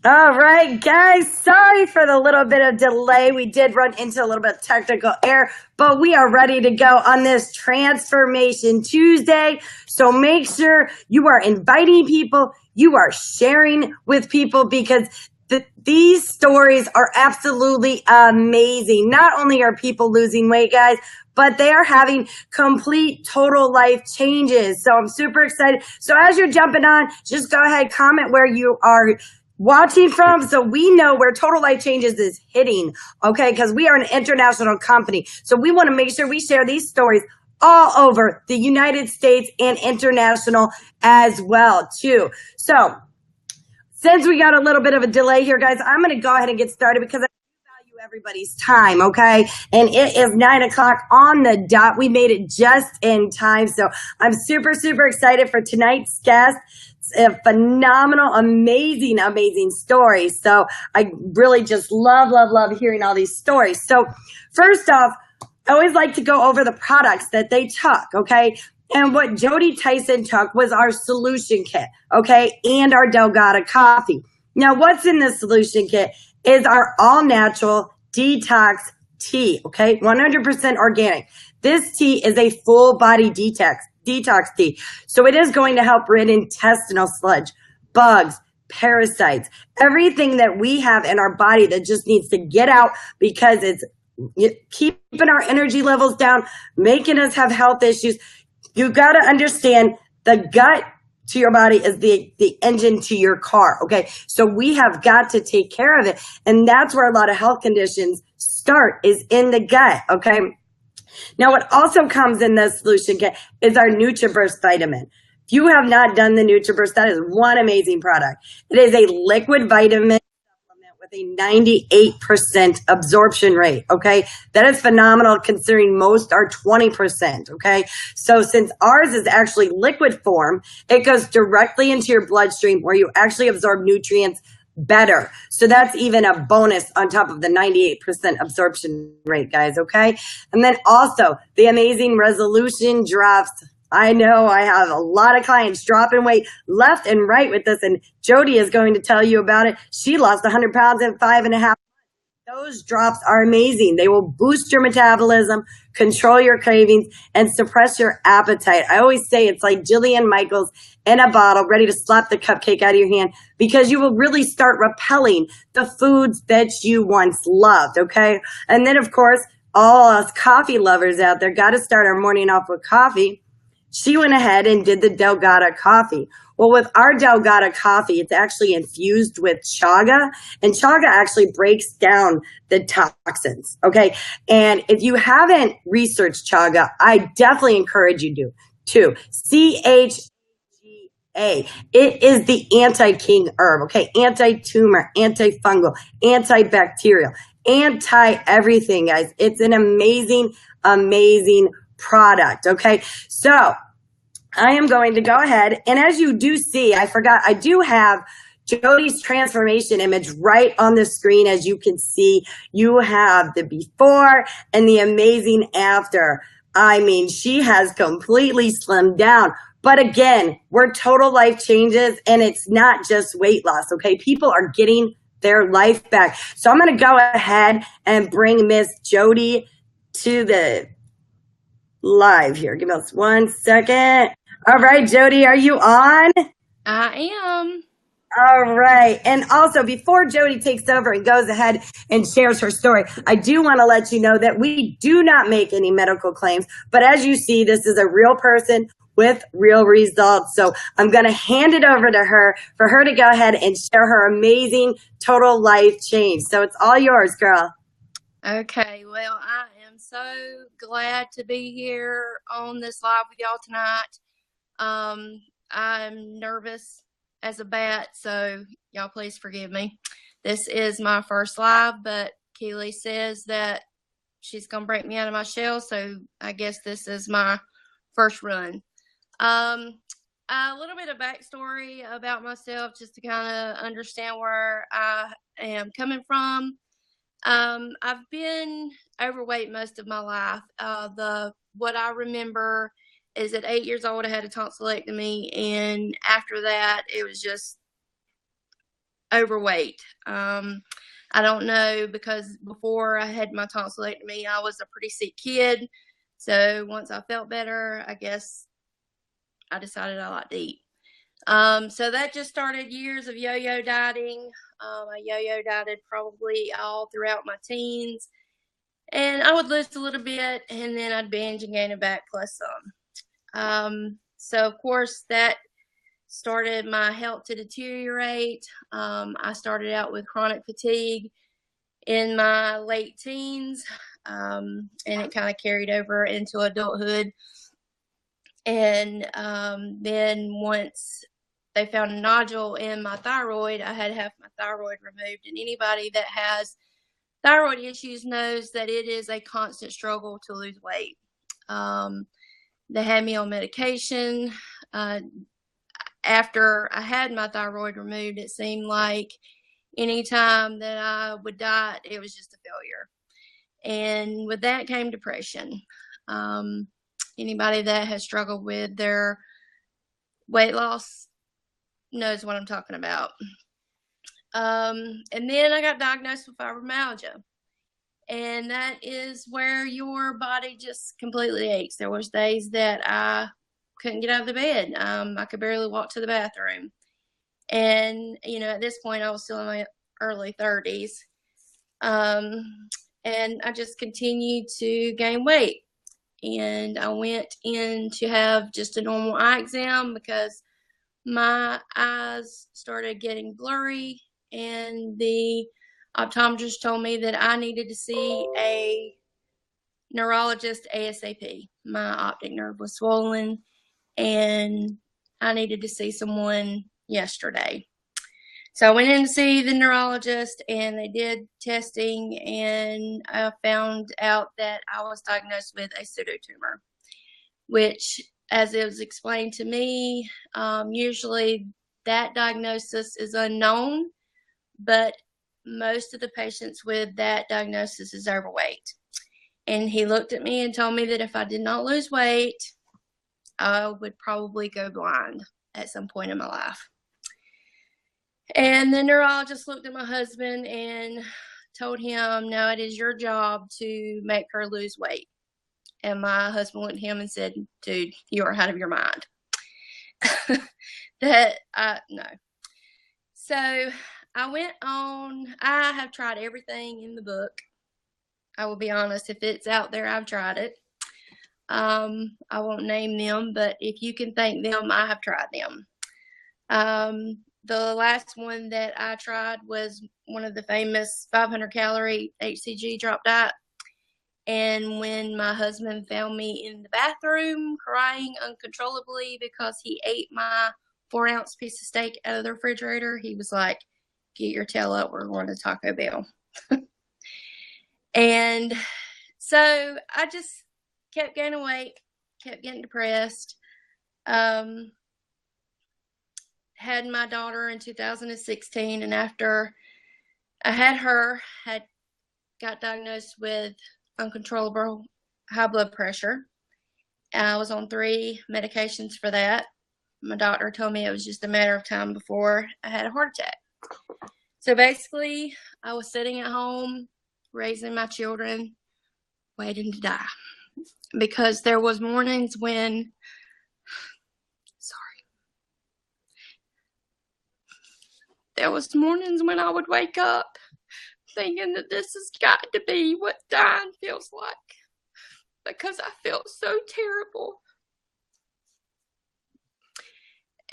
All right, guys. Sorry for the little bit of delay. We did run into a little bit of technical error, but we are ready to go on this Transformation Tuesday. So make sure you are inviting people, you are sharing with people because these stories are absolutely amazing. Not only are people losing weight, guys, but they are having complete total life changes. So I'm super excited. So as you're jumping on, just go ahead, comment where you are watching from so we know where Total Life Changes is hitting, okay? Because we are an international company. So we want to make sure we share these stories all over the United States and international as well, too. So since we got a little bit of a delay here, guys, I'm going to go ahead and get started because I value everybody's time, okay? And it is 9 o'clock on the dot. We made it just in time. So I'm super, super excited for tonight's guest. A phenomenal, amazing story. So I really just love hearing all these stories. So first off, I always like to go over the products that they took, okay? And what Jodie Tyson took was our solution kit, okay? And our Delgada coffee. Now, what's in the solution kit is our all-natural detox tea, okay? 100% organic. This tea is a full-body detox tea. So it is going to help rid intestinal sludge, bugs, parasites, everything that we have in our body that just needs to get out because it's keeping our energy levels down, making us have health issues. You got to understand the gut to your body is the engine to your car, okay? So we have got to take care of it. And that's where a lot of health conditions start is in the gut, okay? Now, what also comes in the solution kit is our NutriBurst vitamin. If you have not done the NutriBurst, that is one amazing product. It is a liquid vitamin supplement with a 98% absorption rate, okay? That is phenomenal considering most are 20%, okay? So since ours is actually liquid form, it goes directly into your bloodstream where you actually absorb nutrients better. So that's even a bonus on top of the 98% absorption rate, guys, okay? And then also the amazing resolution drops. I know I have a lot of clients dropping weight left and right with this, and Jodie is going to tell you about it. She lost 100 pounds in 5.5. Those drops are amazing. They will boost your metabolism, control your cravings, and suppress your appetite. I always say it's like Jillian Michaels in a bottle, ready to slap the cupcake out of your hand, because you will really start repelling the foods that you once loved, okay? And then, of course, all us coffee lovers out there got to start our morning off with coffee. She went ahead and did the Delgada coffee. Well, with our Delgada coffee, it's actually infused with chaga, and chaga actually breaks down the toxins, okay? And if you haven't researched chaga, I definitely encourage you to. CHGA. It is the anti-king herb, okay? Anti-tumor, antifungal, antibacterial, anti-everything, guys. It's an amazing product, okay? So I am going to go ahead, and as you do see, I forgot, I do have Jodie's transformation image right on the screen. As you can see, you have the before and the amazing after. I mean, she has completely slimmed down. But again, we're Total Life Changes, and it's not just weight loss, okay? People are getting their life back. So I'm going to go ahead and bring Miss Jodie to the live here. Give us 1 second. All right, Jodie, are you on? I am. All right. And also, before Jodie takes over and goes ahead and shares her story, I do want to let you know that we do not make any medical claims. But as you see, this is a real person with real results. So I'm going to hand it over to her for her to go ahead and share her amazing total life change. So it's all yours, girl. Okay, well, I am so glad to be here on this live with y'all tonight. I'm nervous as a bat, so y'all please forgive me. This is my first live, but Keely says that she's going to break me out of my shell, so I guess this is my first run. A little bit of backstory about myself just to kind of understand where I am coming from. I've been overweight most of my life. What I remember is at 8 years old, I had a tonsillectomy, and after that, it was just overweight. I don't know, because before I had my tonsillectomy, I was a pretty sick kid. So once I felt better, I guess I decided I liked to eat. So that just started years of yo-yo dieting. I yo-yo dieted probably all throughout my teens. And I would lose a little bit, and then I'd binge and gain it back plus some. So, of course, that started my health to deteriorate. I started out with chronic fatigue in my late teens, and it kind of carried over into adulthood. And then once they found a nodule in my thyroid, I had to have my thyroid removed. And anybody that has thyroid issues knows that it is a constant struggle to lose weight. They had me on medication. After I had my thyroid removed, it seemed like anytime that I would diet, it was just a failure. And with that came depression. Anybody that has struggled with their weight loss knows what I'm talking about. And then I got diagnosed with fibromyalgia. And that is where your body just completely aches. There was days that I couldn't get out of the bed. I could barely walk to the bathroom. And, at this point, I was still in my early 30s. And I just continued to gain weight. And I went in to have just a normal eye exam because my eyes started getting blurry, and the optometrist told me that I needed to see a neurologist ASAP. My optic nerve was swollen, and I needed to see someone yesterday. So I went in to see the neurologist, and they did testing, and I found out that I was diagnosed with a pseudotumor, which, as it was explained to me, usually that diagnosis is unknown, but most of the patients with that diagnosis is overweight. And he looked at me and told me that if I did not lose weight, I would probably go blind at some point in my life. And the neurologist looked at my husband and told him, no, it is your job to make her lose weight. And my husband looked at him and said, dude, you are out of your mind. No. So I went on. I have tried everything in the book. I will be honest, if it's out there, I've tried it. I won't name them, but if you can thank them, I have tried them. The last one that I tried was one of the famous 500-calorie HCG drop diet. And when my husband found me in the bathroom crying uncontrollably because he ate my 4-ounce piece of steak out of the refrigerator, he was like, get your tail up, we're going to Taco Bell. And so I just kept gaining weight, kept getting depressed. Had my daughter in 2016, and after I had her, got diagnosed with uncontrollable high blood pressure. I was on 3 medications for that. My doctor told me it was just a matter of time before I had a heart attack. So basically, I was sitting at home, raising my children, waiting to die. Because there was mornings when, there was mornings when I would wake up thinking that this has got to be what dying feels like, because I felt so terrible.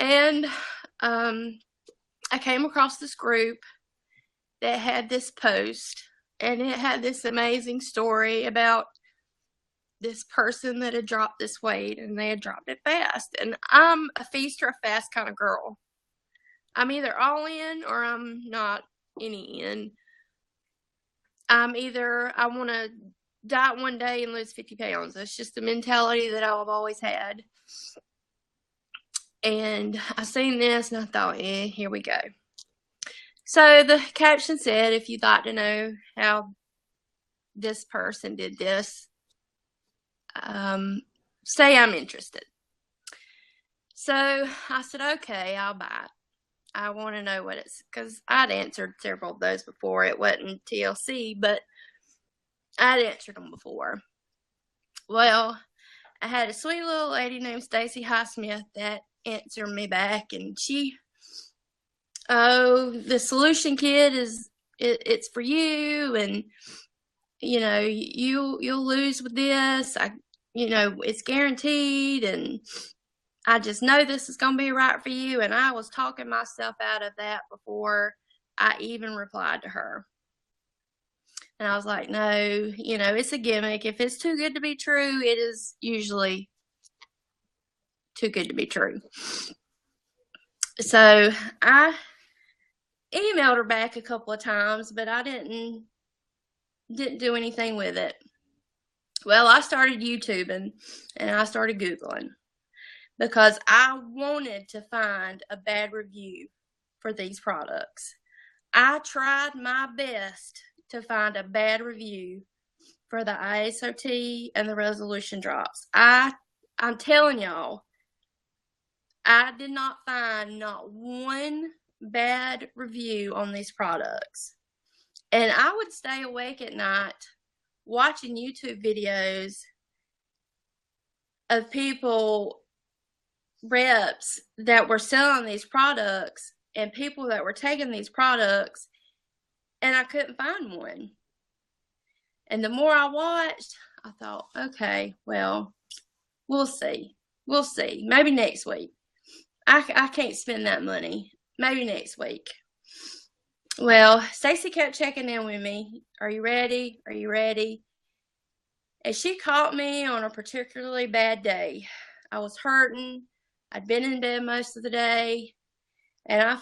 And I came across this group that had this post, and it had this amazing story about this person that had dropped this weight, and they had dropped it fast. And I'm a feast or a fast kind of girl. I'm either all in or I'm not any in. I want to diet one day and lose 50 pounds. That's just the mentality that I've always had. And I seen this and I thought, here we go. So the caption said, if you'd like to know how this person did this, say I'm interested. So I said, okay, I'll buy it. I want to know what it's, because I'd answered several of those before. It wasn't TLC, but I'd answered them before. Well, I had a sweet little lady named Stacy Highsmith that answered me back, and the solution kit it's for you, and you'll lose with this. It's guaranteed, and I just know this is going to be right for you. And I was talking myself out of that before I even replied to her. And I was like, no, it's a gimmick. If it's too good to be true, it is usually too good to be true. So I emailed her back a couple of times, but I didn't do anything with it. Well, I started YouTubing and I started Googling because I wanted to find a bad review for these products. I tried my best to find a bad review for the ISOT and the resolution drops. I'm telling y'all, I did not find not one bad review on these products. And I would stay awake at night watching YouTube videos of people, reps that were selling these products and people that were taking these products, and I couldn't find one. And the more I watched, I thought, okay, well, we'll see. We'll see. Maybe next week. I can't spend that money. Maybe next week. Well, Stacy kept checking in with me. Are you ready? Are you ready? And she caught me on a particularly bad day. I was hurting. I'd been in bed most of the day. And I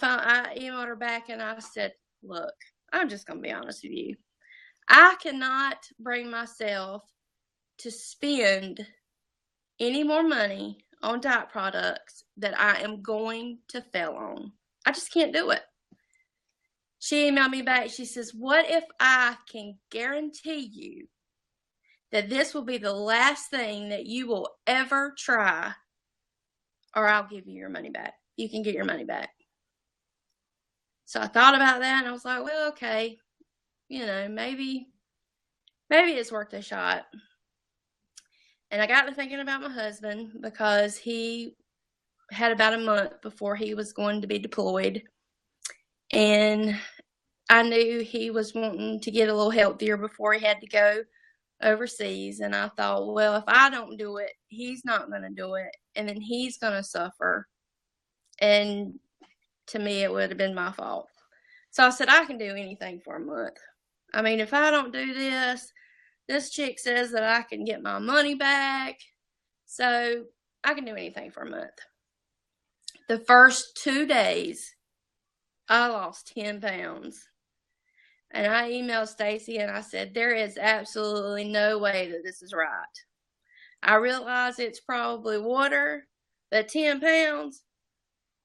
emailed her back and I said, look, I'm just going to be honest with you. I cannot bring myself to spend any more money on diet products that I am going to fail on. I just can't do it. She emailed me back. She says, what if I can guarantee you that this will be the last thing that you will ever try, or I'll give you your money back. You can get your money back. So I thought about that and I was like, well, okay, maybe it's worth a shot. And I got to thinking about my husband because he had about a month before he was going to be deployed. And I knew he was wanting to get a little healthier before he had to go overseas. And I thought, well, if I don't do it, he's not going to do it. And then he's going to suffer. And to me, it would have been my fault. So I said, I can do anything for a month. I mean, if I don't do this chick says that I can get my money back. So I can do anything for a month. The first 2 days, I lost 10 pounds. And I emailed Stacy and I said, there is absolutely no way that this is right. I realize it's probably water, but 10 pounds,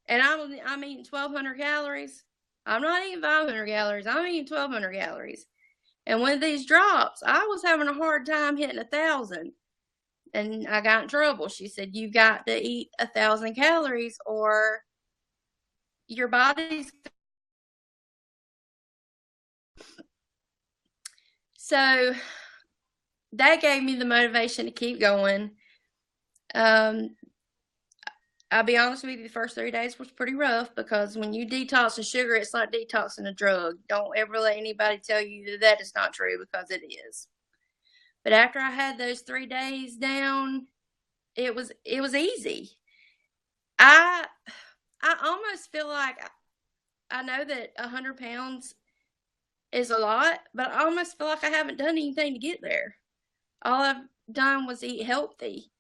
and I'm eating 1,200 calories. I'm not eating 500 calories. I'm eating 1,200 calories. And with these drops, I was having a hard time hitting 1,000. And I got in trouble. She said, you got to eat 1,000 calories or your body's. So that gave me the motivation to keep going. I'll be honest with you, the first 3 days was pretty rough because when you detox a sugar, it's like detoxing a drug. Don't ever let anybody tell you that is not true, because it is. But after I had those 3 days down, it was easy. I almost feel like, I know that 100 pounds is a lot, but I almost feel like I haven't done anything to get there. All I've done was eat healthy,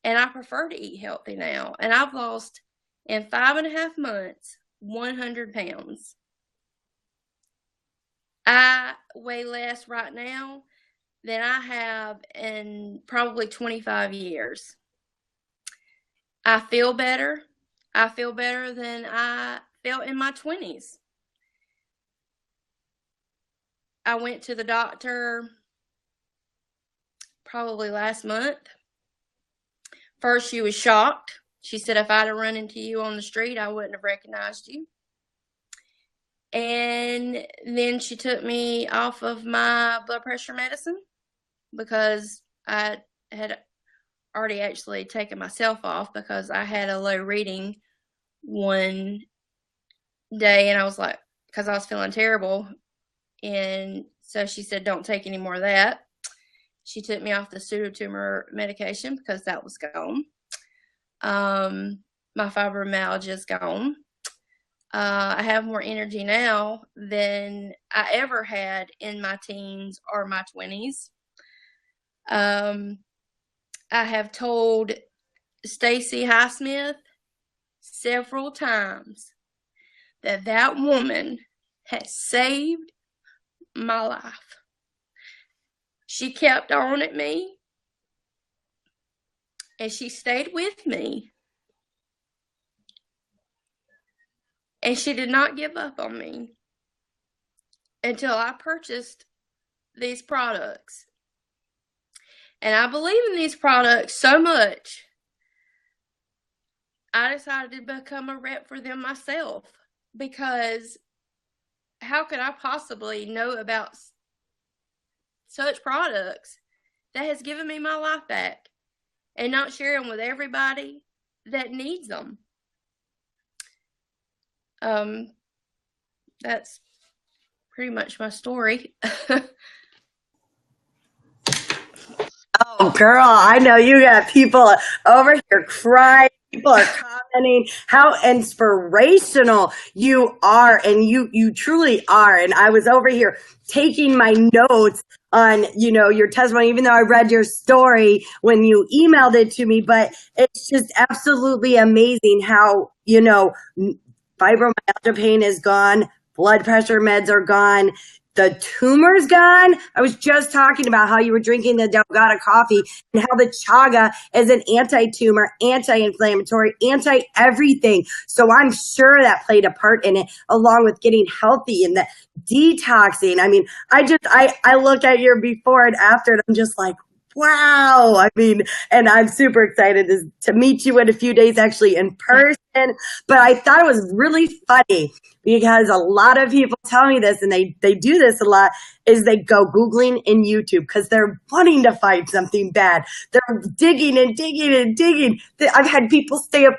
and I prefer to eat healthy now. And I've lost, in 5.5 months, 100 pounds. I weigh less right now than I have in probably 25 years. I feel better. I feel better than I felt in my 20s. I went to the doctor probably last month. First, she was shocked. She said, if I'd have run into you on the street, I wouldn't have recognized you. And then she took me off of my blood pressure medicine because I had already actually taken myself off because I had a low reading one day, and I was like, because I was feeling terrible. And so she said, don't take any more of that. She took me off the pseudotumor medication because that was gone. My fibromyalgia is gone. I have more energy now than I ever had in my teens or my 20s. I have told Stacy Highsmith several times that woman has saved my life. She kept on at me, and she stayed with me, and she did not give up on me until I purchased these products. And I believe in these products so much, I decided to become a rep for them myself, because how could I possibly know about such products that has given me my life back and not share them with everybody that needs them? That's pretty much my story. Oh, girl, I know you got people over here crying. People are commenting how inspirational you are, and you truly are. And I was over here taking my notes on, your testimony, even though I read your story when you emailed it to me. But it's just absolutely amazing how, fibromyalgia pain is gone, blood pressure meds are gone. The tumor's gone. I was just talking about how you were drinking the Delgada coffee and how the chaga is an anti-tumor, anti-inflammatory, anti-everything. So I'm sure that played a part in it, along with getting healthy and the detoxing. I mean, I look at your before and after, and I'm just like, wow. I mean, and I'm super excited to meet you in a few days, actually in person. But I thought it was really funny because a lot of people tell me this, and they do this a lot, is they go Googling in YouTube because they're wanting to find something bad. They're digging and digging and digging. I've had people stay up,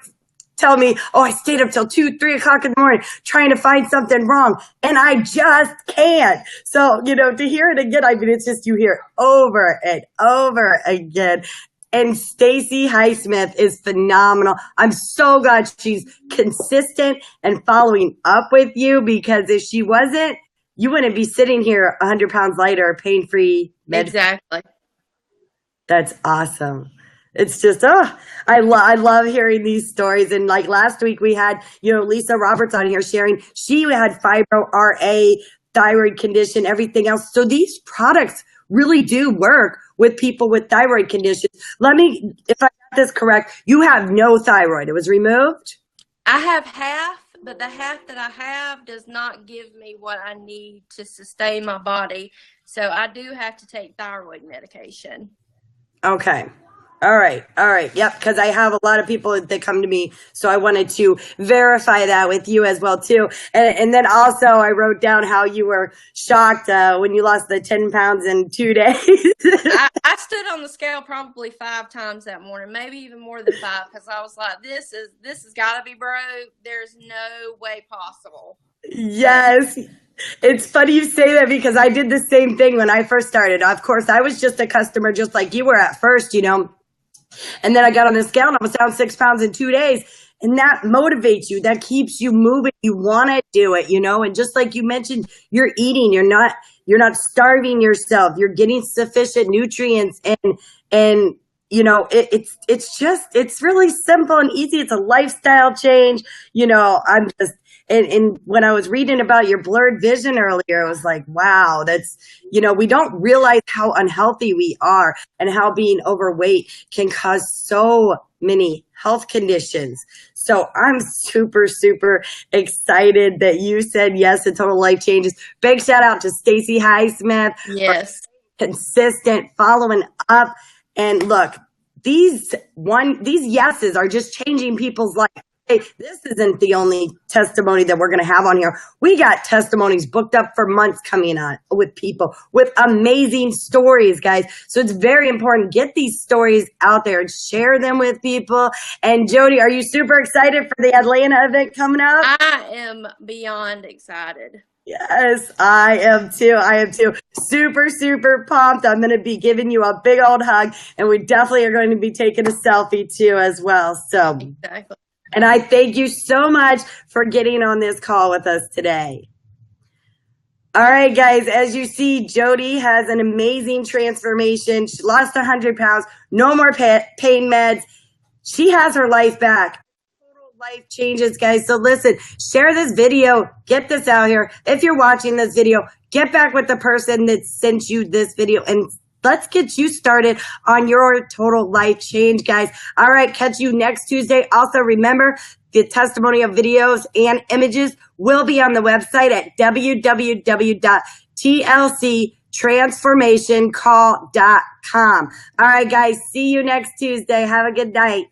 tell me, oh, I stayed up till 2, 3 o'clock in the morning trying to find something wrong, and I just can't. So, to hear it again, I mean, it's just, you hear over and over again. And Stacy Highsmith is phenomenal. I'm so glad she's consistent and following up with you, because if she wasn't, you wouldn't be sitting here 100 pounds lighter, pain-free. Exactly. That's awesome. It's just, I love hearing these stories. And like last week we had, Lisa Roberts on here sharing, she had fibro, RA, thyroid condition, everything else. So these products really do work with people with thyroid conditions. If I got this correct, you have no thyroid. It was removed? I have half, but the half that I have does not give me what I need to sustain my body. So I do have to take thyroid medication. Okay. All right. Yep. Because I have a lot of people that come to me. So I wanted to verify that with you as well, too. And then also I wrote down how you were shocked when you lost the 10 pounds in 2 days. I stood on the scale probably 5 times that morning, maybe even more than 5, because I was like, this has got to be broke. There's no way possible. Yes. It's funny you say that, because I did the same thing when I first started. Of course, I was just a customer just like you were at first, And then I got on the scale and I was down 6 pounds in 2 days. And that motivates you. That keeps you moving. You want to do it, And just like you mentioned, you're eating. You're not starving yourself. You're getting sufficient nutrients, and it's really simple and easy. It's a lifestyle change. I'm just. And when I was reading about your blurred vision earlier, I was like, wow, that's, we don't realize how unhealthy we are and how being overweight can cause so many health conditions. So I'm super, super excited that you said yes to Total Life Changes. Big shout out to Stacy Highsmith. Yes. Consistent, following up. And look, these yeses are just changing people's life. Hey, this isn't the only testimony that we're going to have on here. We got testimonies booked up for months coming on with people with amazing stories, guys. So it's very important. Get these stories out there and share them with people. And Jodie, are you super excited for the Atlanta event coming up? I am beyond excited. Yes, I am too. I am too. Super, super pumped. I'm going to be giving you a big old hug, and we definitely are going to be taking a selfie too as well. So. Exactly. And I thank you so much for getting on this call with us today. All right, guys, as you see, Jodie has an amazing transformation. She lost 100 pounds, no more pain meds. She has her life back. Total life changes, guys. So listen, share this video, get this out here. If you're watching this video, get back with the person that sent you this video and let's get you started on your total life change, guys. All right, catch you next Tuesday. Also, remember, the testimonial videos and images will be on the website at www.tlctransformationcall.com. All right, guys, see you next Tuesday. Have a good night.